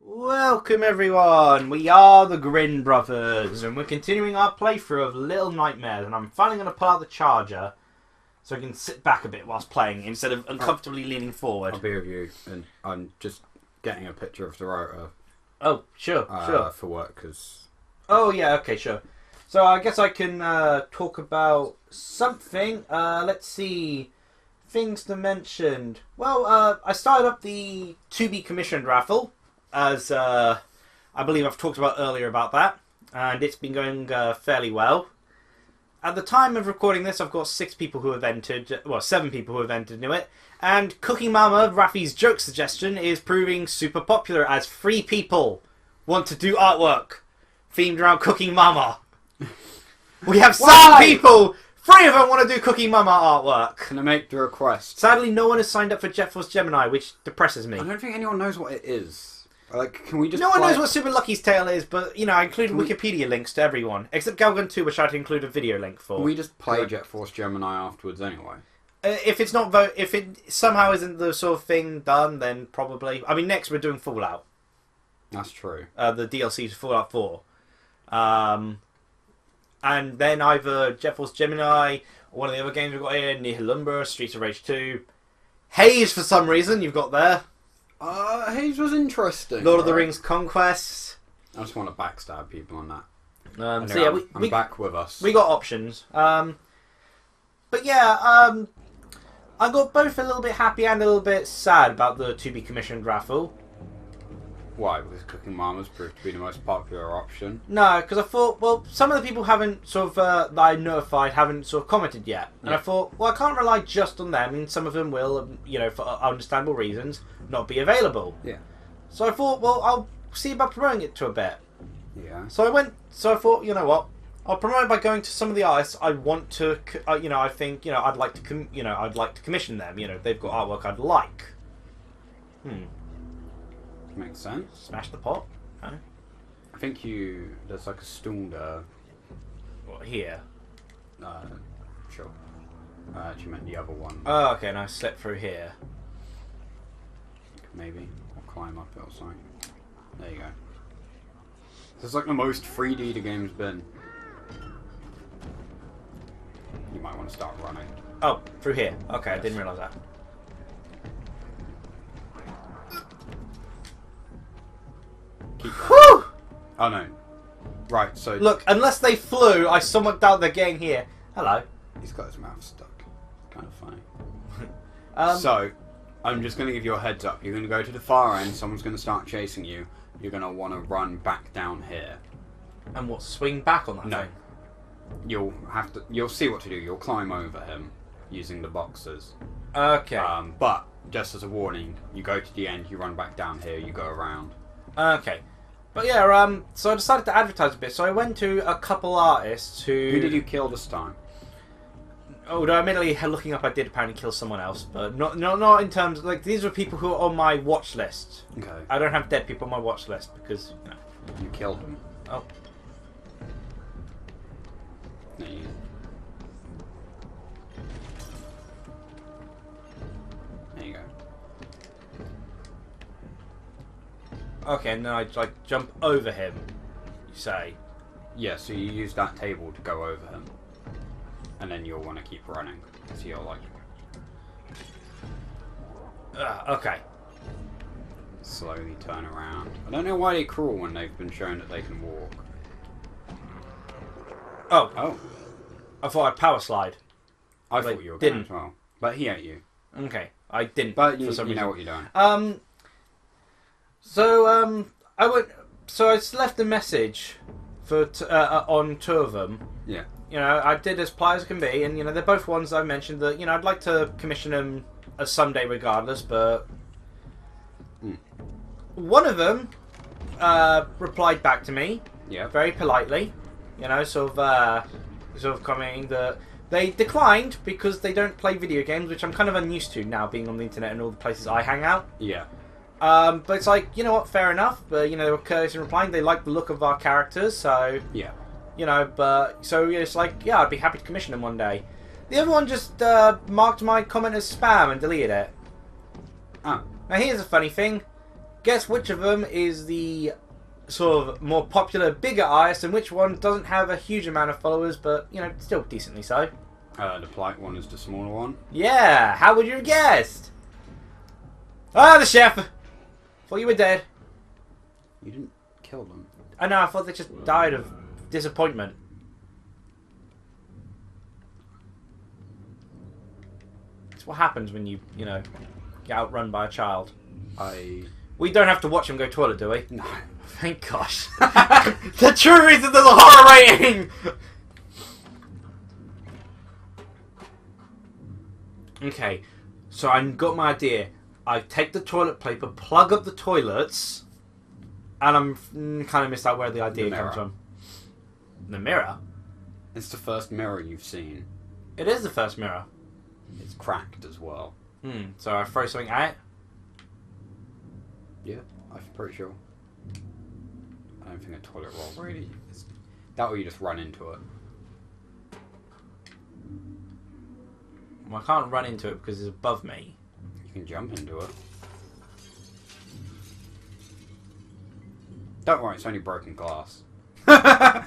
Welcome everyone, we are the Grin brothers and we're continuing our playthrough of Little Nightmares, and I'm finally going to pull out the charger so I can sit back a bit whilst playing instead of uncomfortably leaning forward. I'll be with you, and I'm just getting a picture of the rotor. Oh, sure. For work, because... Oh yeah, okay, sure. So I guess I can talk about something. Let's see. Things to mention. Well, I started up the to-be-commissioned raffle, as I believe I've talked about earlier about that, and it's been going fairly well. At the time of recording this, I've got 6 people who have entered, well, 7 people who have entered into it, and Cooking Mama, Rafi's joke suggestion, is proving super popular as 3 people want to do artwork themed around Cooking Mama. We have 7 people! 3 of them want to do Cooking Mama artwork. Can I make the request? Sadly, no one has signed up for Jet Force Gemini, which depresses me. I don't think anyone knows what it is. Like, can we just... No one knows what Super Lucky's Tale is, but, you know, I included Wikipedia links to everyone. Except Galgun 2, which I had to include a video link for. Can we just play Jet Force Gemini afterwards anyway? If it's not if it somehow isn't the sort of thing done, then probably... I mean, next we're doing Fallout. That's true. The DLC to Fallout 4. And then either Jet Force Gemini, or one of the other games we've got here, Nihilumber, Streets of Rage 2. Haze, for some reason, you've got there. Haze was interesting. Lord of the Rings Conquest. I just want to backstab people on that. Anyway, so yeah, I'm back with us. We got options. But yeah, I got both a little bit happy and a little bit sad about the to-be-commissioned raffle. Why? Because Cooking Mama's proved to be the most popular option. No, because I thought, well, some of the people haven't sort of, that I notified haven't sort of commented yet. And I thought, well, I can't rely just on them. I mean, some of them will, you know, for understandable reasons, not be available. Yeah. So I thought, well, I'll see about promoting it to a bit. Yeah. So I thought, you know what? I'll promote it by going to some of the artists I want to, you know, I think, you know, I'd like to commission them. You know, they've got artwork I'd like. Makes sense. Smash the pot. Huh? I think there's like a stool there. What, here? Sure. I actually meant the other one. Oh, okay, and I slip through here. Maybe. I'll climb up it or something. There you go. This is like the most 3D the game's been. You might want to start running. Oh, through here. Okay, Yes. I didn't realise that. Keep running. Oh no. Right, so... Look, unless they flew, I somewhat doubt they're getting here. Hello. He's got his mouth stuck. Kind of funny. So, I'm just going to give you a heads up. You're going to go to the far end, someone's going to start chasing you. You're going to want to run back down here. And what, swing back on that thing? You'll see what to do. You'll climb over him using the boxes. Okay. But, just as a warning, you go to the end, you run back down here, you go around. Okay. But yeah, so I decided to advertise a bit. So I went to a couple artists who... Who did you kill this time? Although admittedly, looking up, I did apparently kill someone else. But not in terms... Like, these were people who are on my watch list. Okay. I don't have dead people on my watch list because, you know... You killed them. Oh. No, you... There you go. Okay, and then I like jump over him, you say? Yeah, so you use that table to go over him. And then you'll want to keep running. So you'll like... Okay. Slowly turn around. I don't know why they crawl when they've been shown that they can walk. Oh. Oh. I thought I'd power slide. I thought you were going as well. But he ate you. Okay. I didn't. But for some you reason. know what you're doing. So I just left a message for on 2 of them. Yeah. You know, I did as polite as can be, and you know they're both ones I mentioned that you know I'd like to commission them someday regardless, but one of them replied back to me, very politely, you know, sort of commenting that they declined because they don't play video games, which I'm kind of unused to now being on the internet and all the places I hang out. Yeah. But it's like, you know what, fair enough. But, you know, they were courteous in replying. They like the look of our characters, so... Yeah. You know, but... So it's like, yeah, I'd be happy to commission them one day. The other one just marked my comment as spam and deleted it. Oh. Now, here's a funny thing. Guess which of them is the sort of more popular, bigger artist, and which one doesn't have a huge amount of followers, but, you know, still decently so. The polite one is the smaller one. Yeah, how would you have guessed? Ah, the chef! Thought you were dead. You didn't kill them. I know, I thought they just died of disappointment. It's what happens when you know, get outrun by a child. We don't have to watch him go toilet, do we? No. Thank gosh. The true reason there's a horror rating! Okay, so I got my idea. I take the toilet paper, plug up the toilets, and I'm kind of missed out where the idea comes from. The mirror? It's the first mirror you've seen. It is the first mirror. It's cracked as well. So I throw something at it? Yeah, I'm pretty sure. I don't think a toilet roll really is. That or you just run into it. Well, I can't run into it because it's above me. You can jump into it. Don't worry, it's only broken glass. I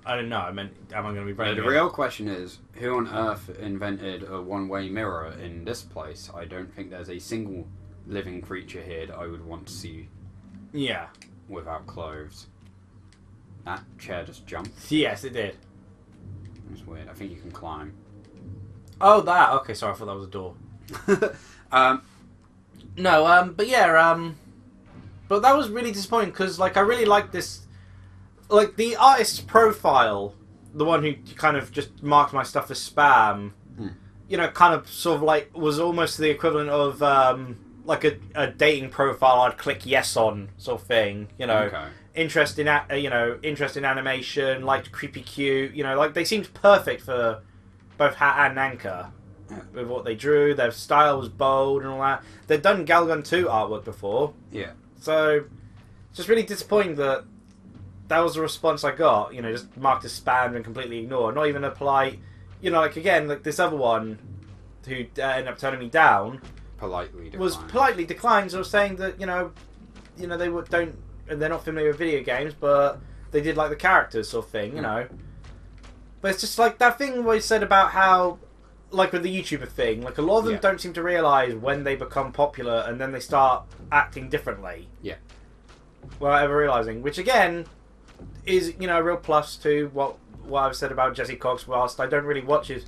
don't know. I meant, am I going to be breaking The real question is, who on earth invented a one-way mirror in this place? I don't think there's a single living creature here that I would want to see. Yeah. Without clothes. That chair just jumped. Yes, it did. It's weird. I think you can climb. Oh, that. Okay, sorry. I thought that was a door. No, but yeah, but that was really disappointing because, like, I really liked this, like, the artist's profile, the one who kind of just marked my stuff as spam, you know, kind of sort of like was almost the equivalent of, like a dating profile I'd click yes on sort of thing, you know. Okay. Interest in animation, liked creepy cute, you know, like they seemed perfect for both Hat and Nanka with what they drew. Their style was bold and all that. They'd done Galgun 2 artwork before. Yeah. So, it's just really disappointing that that was the response I got, you know, just marked as spam and completely ignored. Not even a polite, you know, like again, like this other one who ended up turning me down was politely declined, so saying that, you know, they're not familiar with video games, but they did like the characters sort of thing, you know. But it's just like that thing where you said about how, like with the YouTuber thing, like a lot of them don't seem to realise when they become popular and then they start acting differently. Yeah. Without ever realising, which again is, you know, a real plus to what I've said about Jesse Cox. Whilst I don't really watch his,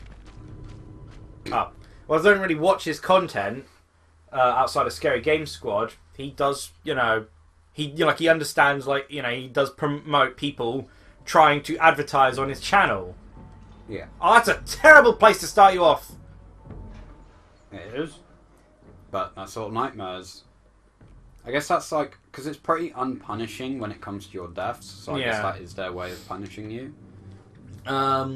I don't really watch his content outside of Scary Game Squad. He does, you know, he understands, like, you know, he does promote people trying to advertise on his channel. Yeah. Oh, that's a terrible place to start you off. It is. But that's sort of nightmares. I guess that's like, because it's pretty unpunishing when it comes to your deaths, so I guess that is their way of punishing you. But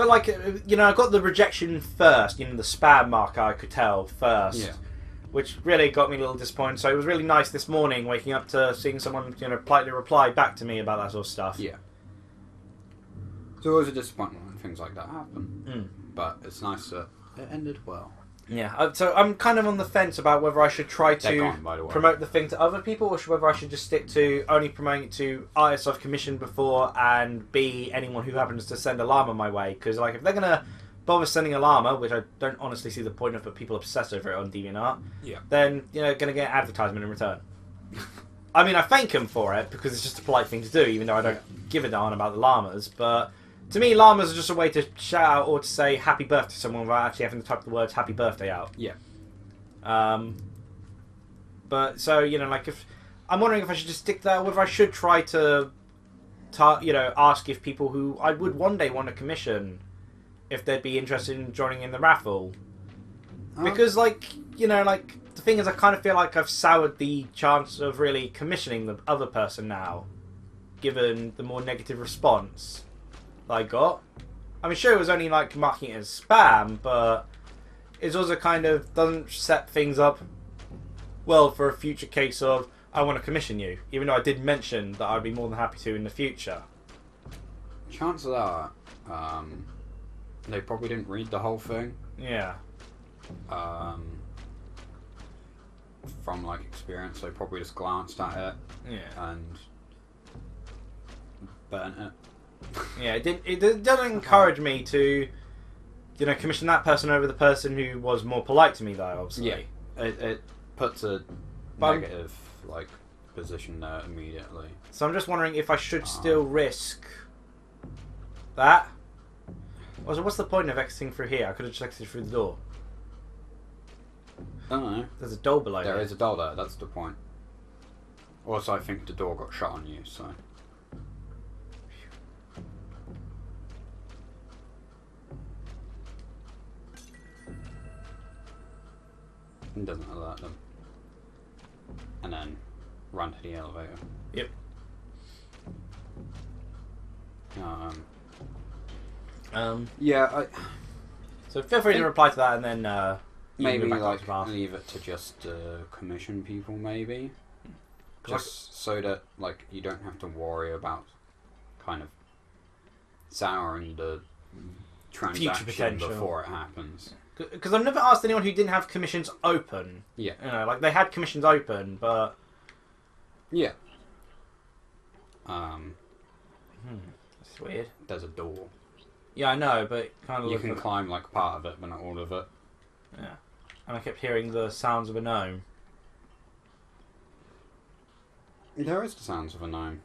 like, you know, I got the rejection first, you know, the spam marker I could tell first. Yeah. Which really got me a little disappointed. So it was really nice this morning waking up to seeing someone, you know, politely reply back to me about that sort of stuff. Yeah. It's always a disappointment when things like that happen. But it's nice that it ended well. Yeah. So I'm kind of on the fence about whether I should try to promote the thing to other people, or whether I should just stick to only promoting it to artists I've commissioned before and B, anyone who happens to send a llama my way. Because, like, if they're going to bother sending a llama, which I don't honestly see the point of, but people obsess over it on DeviantArt, then, you know, going to get an advertisement in return. I mean, I thank them for it, because it's just a polite thing to do, even though I don't give a darn about the llamas, but to me, llamas are just a way to shout out or to say happy birthday to someone without actually having to type the words happy birthday out. Yeah. But, so, you know, like, if I'm wondering if I should just stick to that, or whether I should try to you know, ask if people who I would one day want to commission, if they'd be interested in joining in the raffle. Because, like, you know, like, the thing is, I kind of feel like I've soured the chance of really commissioning the other person now, given the more negative response that I got. I mean, sure, it was only, like, marking it as spam, but it's also kind of doesn't set things up well for a future case of, I want to commission you, even though I did mention that I'd be more than happy to in the future. Chances are, they probably didn't read the whole thing. Yeah. from like experience. So probably just glanced at it and burnt it. Yeah, it doesn't encourage me to, commission that person over the person who was more polite to me, though, obviously. Yeah, it puts a negative, like, position there immediately. So I'm just wondering if I should still risk that. Also, what's the point of exiting through here? I could have just exited through the door. I don't know. There's a door below there. There is a door there, that's the point. Also, I think the door got shut on you, so... It doesn't alert them. And then run to the elevator. Yep. Yeah, So feel free to reply to that and then... maybe, like, leave it to just commission people, maybe. Just so that, like, you don't have to worry about kind of souring the transaction before it happens. Because I've never asked anyone who didn't have commissions open. Yeah. Like, they had commissions open, but... Yeah. That's weird. There's a door. Yeah, I know, but it kind of you can climb, like, part of it, but not all of it. Yeah. And I kept hearing the sounds of a gnome. There is the sounds of a gnome.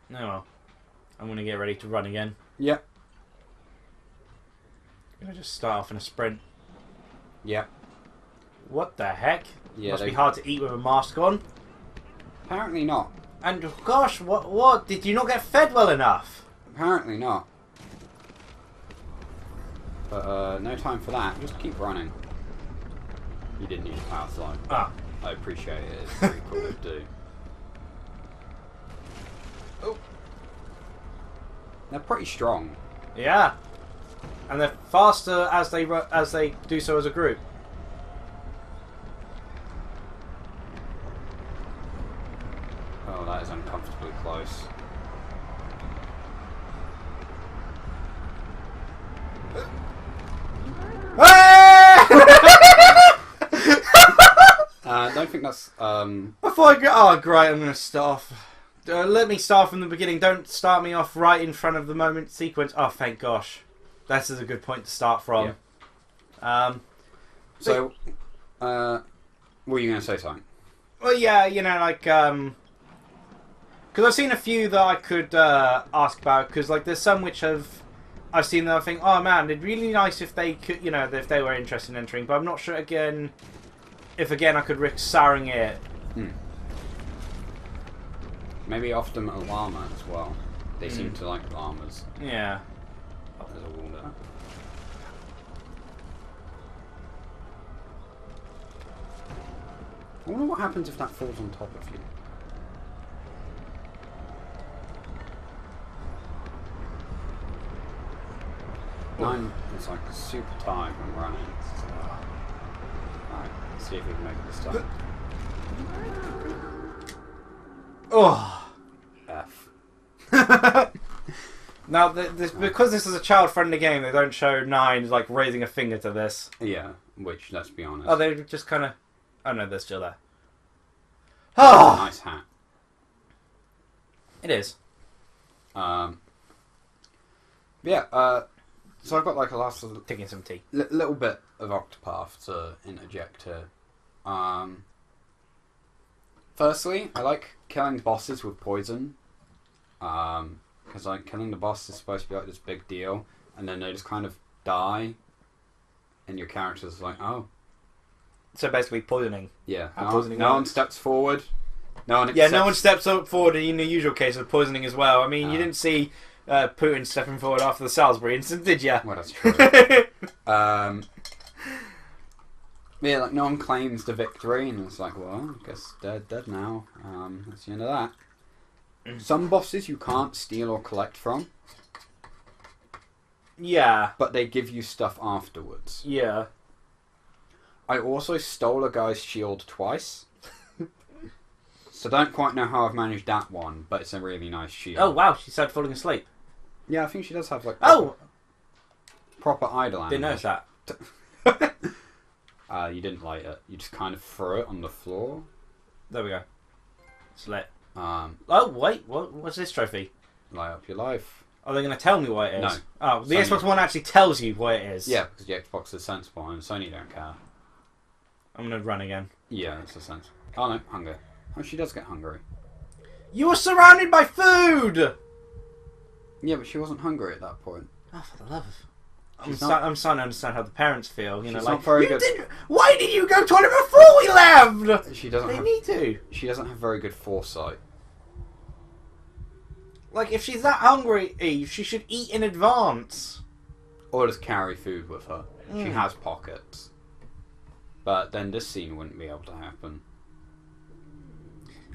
No, well. I'm going to get ready to run again. Yeah. I'm going to just start off in a sprint. Yeah. What the heck? Yeah, Must be hard to eat with a mask on. Apparently not. And gosh, what? Did you not get fed well enough? Apparently not. But no time for that. Just keep running. You didn't need a power slide. Ah. I appreciate it. It's pretty cool to do. Oh. They're pretty strong. Yeah. And they're faster as they do so as a group. Oh, that is uncomfortably close. I don't think that's... Before I go... Oh, great, I'm going to start off. Let me start from the beginning. Don't start me off right in front of the moment sequence. Oh, thank gosh. That is a good point to start from. Yeah. So, were you going to say something? Well, yeah, like... Because I've seen a few that I could ask about. Because, like, there's some which I've seen that I think, oh, man, it'd be really nice if they could, if they were interested in entering. But I'm not sure, if I could risk souring it. Maybe off them a llama as well. They seem to like llamas. Yeah. Oh, there's a wall there. I wonder what happens if that falls on top of you. Mine is like super tired when running. Alright, let's see if we can make it this time. Oh. F. Now, because this is a child-friendly game, they don't show Nine like raising a finger to this. Yeah, which, let's be honest. Oh, they just kind of... Oh no, they're still there. Oh! Nice hat. It is. Yeah, so I've got like a last taking some tea. Little bit of Octopath to interject here. Firstly, I like killing bosses with poison. Because like killing the boss is supposed to be like this big deal, and then they just kind of die, and your character's like, oh. So basically poisoning. Yeah. No one steps forward. No one. Yeah, no one steps up forward in the usual case of poisoning as well. I mean, you didn't see Putin stepping forward after the Salisbury incident, did you? Well, that's true. Yeah, like no one claims the victory, and it's like, well, I guess they're dead now. That's the end of that. Some bosses you can't steal or collect from. Yeah. But they give you stuff afterwards. Yeah. I also stole a guy's shield twice. So don't quite know how I've managed that one, but it's a really nice shield. Oh wow, she started falling asleep. Yeah, I think she does have like proper idle animation. Didn't notice that. You didn't light it. You just kind of threw it on the floor. There we go. It's lit. Um, Oh, wait. What's this trophy? Light up your life. Are they going to tell me what it is? No. Oh, the Sony. Xbox One actually tells you what it is. Yeah, because the Xbox is sensible and Sony don't care. I'm going to run again. Yeah, that's a sense. Oh no, hunger. Oh, she does get hungry. You were surrounded by food! Yeah, but she wasn't hungry at that point. Oh, for the love of... I'm She's not- starting to understand how the parents feel. You know, She's like, not very you good. didn't... Why did you go to toilet before we left? She doesn't They have. need to. She doesn't have very good foresight. Like, if she's that hungry, Eve, she should eat in advance. Or just carry food with her. She Mm. has pockets. But then this scene wouldn't be able to happen.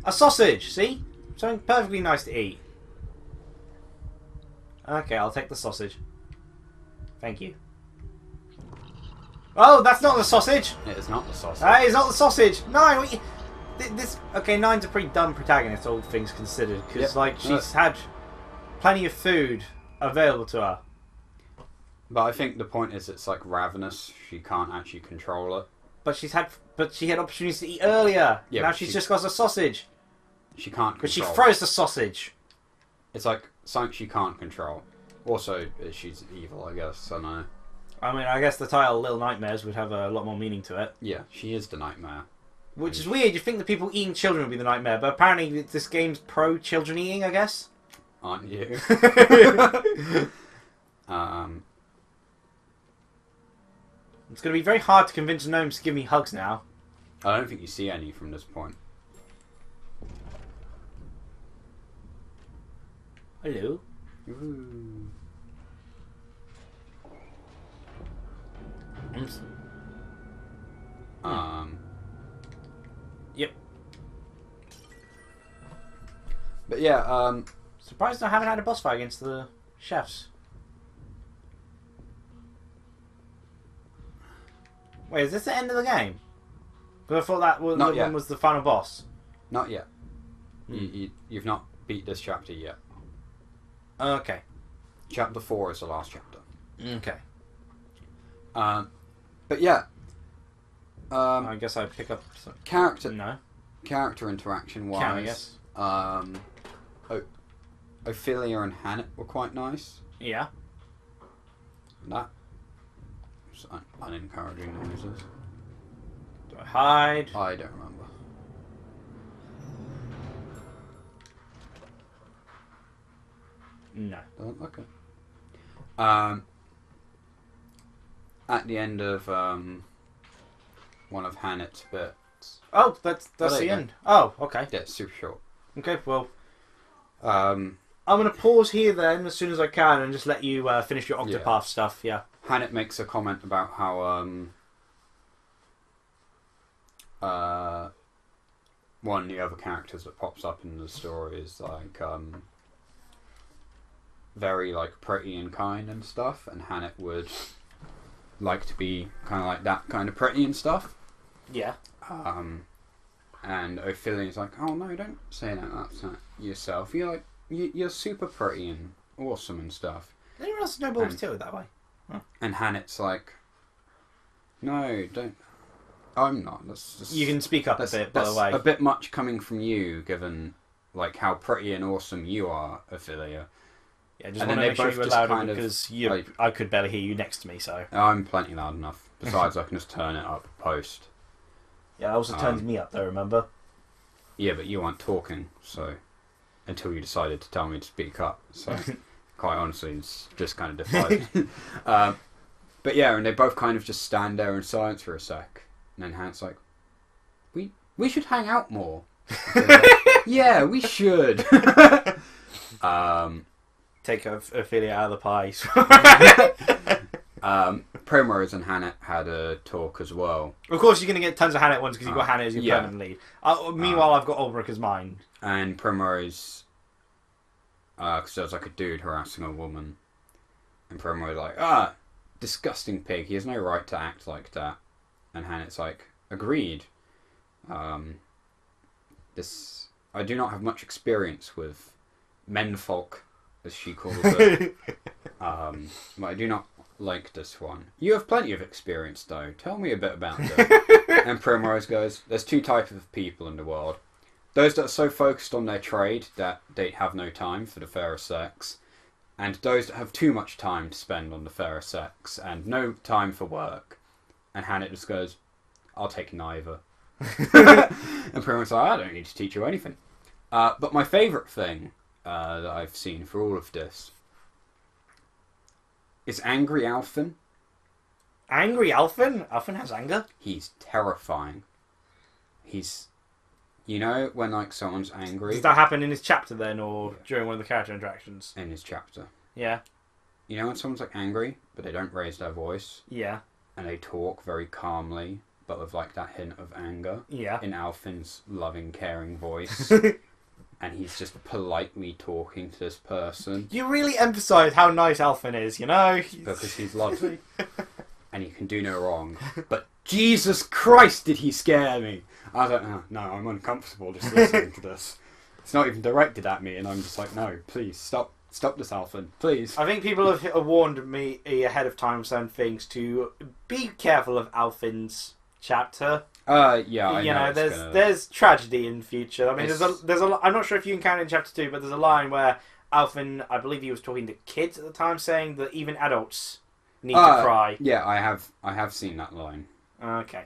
A sausage, see? Something perfectly nice to eat. Okay, I'll take the sausage. Thank you. Oh, that's not the sausage! It is not the sausage. That is not the sausage! No, this... Okay, Nine's a pretty dumb protagonist, all things considered. Because, Yep. like, she's had plenty of food available to her. But I think the point is it's like ravenous. She can't actually control it. But she had opportunities to eat earlier. Yeah, Now but she's she- just got a sausage. She can't But she control. throws the sausage. It's like something she can't control. Also, she's evil, I guess. I know. I mean, I guess the title Little Nightmares would have a lot more meaning to it. Yeah, she is the nightmare. Which is weird. You think the people eating children would be the nightmare, but apparently this game's pro-children eating, I guess. Aren't you? It's going to be very hard to convince gnomes to give me hugs now. I don't think you see any from this point. Hello. Ooh. Yep. But yeah, Surprised I haven't had a boss fight against the chefs. Wait, is this the end of the game? Because I thought that was, Not the yet. one was the final boss. not yet. Hmm. You've not beat this chapter yet. Okay. Chapter 4 is the last chapter. Okay. But yeah. I guess I pick up some... Character interaction wise. Can, I guess. Ophelia and Hannah were quite nice. Yeah. That was unencouraging noises. Do I hide? I don't remember. No. Don't look it. At the end of one of Hannah's bits. Oh, that's there the you go. end. Oh, okay. Yeah, it's super short. Okay, well, Um, I'm going to pause here then as soon as I can and just let you finish your Octopath Yeah. stuff, yeah. Hannah makes a comment about how one of the other characters that pops up in the story is like very like pretty and kind and stuff, and Hannah would like to be kind of like that kind of pretty and stuff. Yeah. And Ophelia's like, oh no, don't say that. That's not yourself. You're like you're super pretty and awesome and stuff. Anyone else know Bulb's tilted that way? And Hannah's like, no, don't. I'm not. That's just, You can speak up a bit, by the way. a bit much coming from you, given like how pretty and awesome you are, Ophelia. Yeah, just and want then to they make sure both you're just louder kind of, because like- I could barely hear you next to me, so... I'm plenty loud enough. Besides, I can just turn it up post. Yeah, that also turns me up though, remember? Yeah, but you weren't talking, so until you decided to tell me to speak up. So quite honestly, it's just kind of decided. But yeah, and they both kind of just stand there in silence for a sec, and then Hannah's like, "We should hang out more." Like, yeah, we should. Take Ophelia out of the pie. Primrose and Hannah had a talk as well. Of course, you're going to get tons of Hannah ones because you've got Hannah as your yeah. permanent lead. Meanwhile, I've got Ulrich as mine. And Primrose, because there was like a dude harassing a woman, and Primrose like, disgusting pig. He has no right to act like that. And Hannah's like, agreed. I do not have much experience with menfolk, as she calls it. But I do not like this one. You have plenty of experience, though. Tell me a bit about it. And Primrose goes, there's two types of people in the world. Those that are so focused on their trade that they have no time for the fairer sex, and those that have too much time to spend on the fairer sex and no time for work. And Hannah just goes, I'll take neither. And Primrose like, I don't need to teach you anything. But my favourite thing that I've seen for all of this is Angry Alfyn. Angry Alfyn? Alfyn has anger? He's terrifying. He's... You know when, like, someone's angry? Does that happen in his chapter, then, or during one of the character interactions? In his chapter. Yeah. You know when someone's, like, angry, but they don't raise their voice? Yeah. And they talk very calmly, but with, like, that hint of anger? Yeah. In Alfyn's loving, caring voice. And he's just politely talking to this person. You really emphasise how nice Alfyn is, you know? Because he's lovely. And he can do no wrong. But Jesus Christ, did he scare me! I don't know. No, I'm uncomfortable just listening to this. It's not even directed at me, and I'm just like, no, please, stop this, Alfyn, please. I think people have warned me ahead of time certain things to be careful of Alfyn's chapter. Yeah, I you know, know there's tragedy in the future. I mean, there's a. I'm not sure if you encountered in chapter 2, but there's a line where Alfyn, I believe he was talking to kids at the time, saying that even adults need to cry. Yeah, I have seen that line. Okay.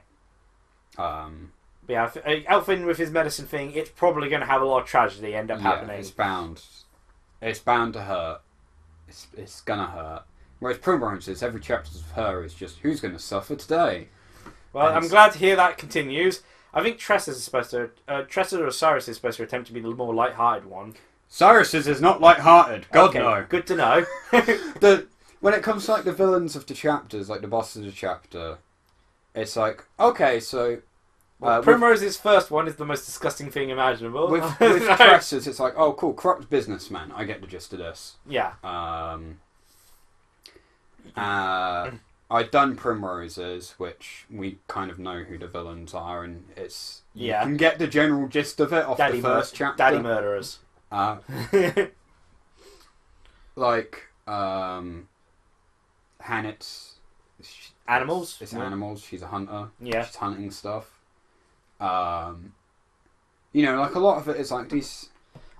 But yeah, Alfyn with his medicine thing, it's probably going to have a lot of tragedy end up happening. It's bound. It's bound to hurt. It's gonna hurt. Whereas Primrose's, every chapter of her is just, who's going to suffer today? Well, I'm glad to hear that continues. I think Tressa's is supposed to... Tressa or Cyrus is supposed to attempt to be the more light-hearted one. Cyrus's is not light-hearted. God, okay, no. Good to know. When it comes to, like, the villains of the chapters, like the bosses of the chapter, it's like, okay, so... Primrose's first one is the most disgusting thing imaginable. With Tressa's, it's like, oh, cool, corrupt businessman. I get the gist of this. Yeah. I'd done Primrose's, which we kind of know who the villains are, and it's... You can get the general gist of it off the first chapter. Daddy murderers. Like, Hannet's... Animals? It's animals. She's a hunter. Yeah. She's hunting stuff. You know, like, a lot of it is like these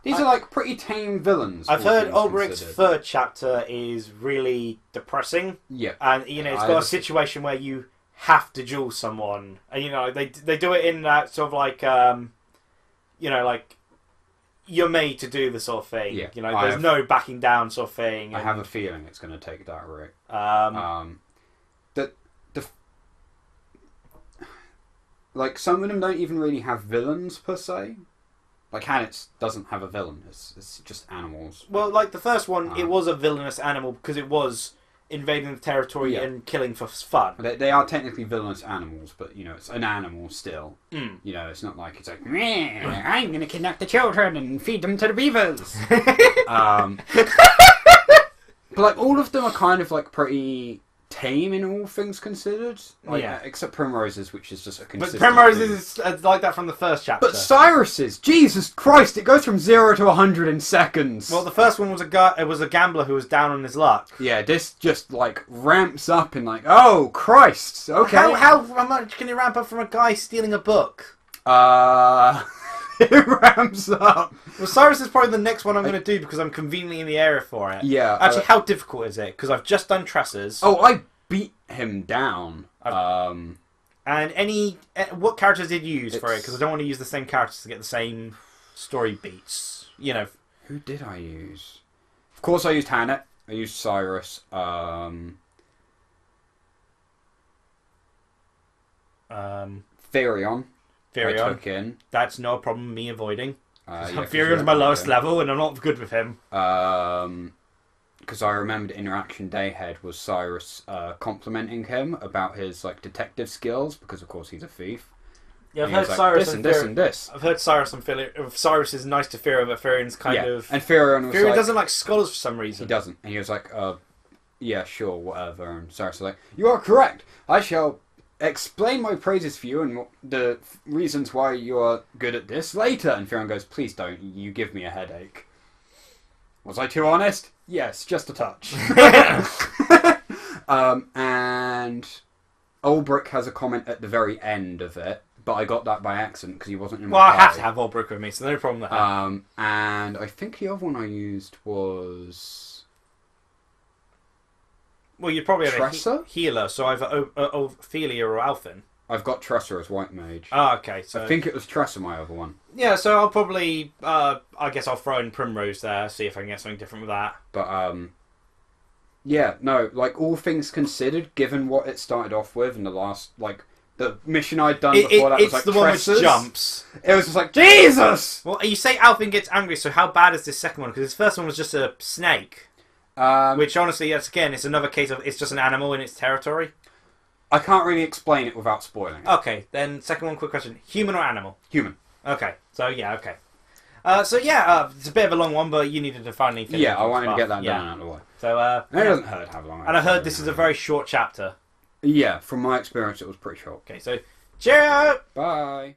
are like pretty tame villains. I've heard Ulbricht's third chapter is really depressing. Yeah. And, you know, it's got a situation where you have to duel someone. And, you know, they do it in that sort of like, you know, like, you're made to do the sort of thing. Yeah. You know, there's no backing down sort of thing. I have a feeling it's going to take that route. Like, some of them don't even really have villains, per se. Like, Hannet's doesn't have a villain. It's just animals. Well, like, the first one, it was a villainous animal because it was invading the territory and killing for fun. They are technically villainous animals, but, you know, it's an animal still. You know, it's not like it's like, I'm going to kidnap the children and feed them to the beavers. But, like, all of them are kind of, like, pretty... tame in all things considered. Like, except Primrose's, which is just a consistent... But Primrose's is like that from the first chapter. But Cyrus's! Jesus Christ! It goes from 0 to 100 in seconds! Well, the first one was a gambler who was down on his luck. Yeah, this just, like, ramps up in, like, oh, Christ! Okay. How much can it ramp up from a guy stealing a book? It ramps up. Well, Cyrus is probably the next one I'm going to do because I'm conveniently in the area for it. Yeah. Actually, how difficult is it? Because I've just done Tressa's. Oh, I beat him down. And what characters did you use for it? Because I don't want to use the same characters to get the same story beats. You know. Who did I use? Of course, I used Hannah. I used Cyrus. Therion. I took in. That's no problem, me avoiding. Yeah, Furion's my lowest level, and I'm not good with him. Because I remembered Interaction Dayhead was Cyrus complimenting him about his like detective skills, because of course he's a thief. Yeah, I've heard Cyrus this and this and this. I've heard Cyrus and Cyrus is nice to Furion, but Furion's kind of... And Furion was doesn't like scholars for some reason. He doesn't. And he was like, yeah, sure, whatever. And Cyrus was like, you are correct. I shall explain my praises for you and the reasons why you are good at this later. And Furion goes, please don't. You give me a headache. Was I too honest? Yes, just a touch. And Ulbrich has a comment at the very end of it, but I got that by accident because he wasn't in my Well, I have party. to have Ulbrich with me, so no problem there. And I think the other one I used was... Well, you'd probably have Tresser? a healer, so either Ophelia or Alfyn. I've got Tresser as White Mage. Oh, okay. So I think it was Tresser, my other one. yeah, so I'll probably, I guess I'll throw in Primrose there, see if I can get something different with that. But, yeah, no, like, all things considered, given what it started off with and the last, like, the mission I'd done before that was, like, it's the one which Tressers. jumps. It was just like, Jesus! Well, you say Alfyn gets angry, so how bad is this second one? Because his first one was just a snake. Which, honestly, yes, again, it's another case of it's just an animal in its territory. I can't really explain it without spoiling it. Okay, then second one, quick question. Human or animal? Human. Okay, so yeah, okay. It's a bit of a long one, but you needed to finally finish. Yeah, I wanted to get that done out of the way. So, it doesn't hurt to have long. And I heard this is a very short chapter. Yeah, from my experience, it was pretty short. Okay, so cheerio! Bye.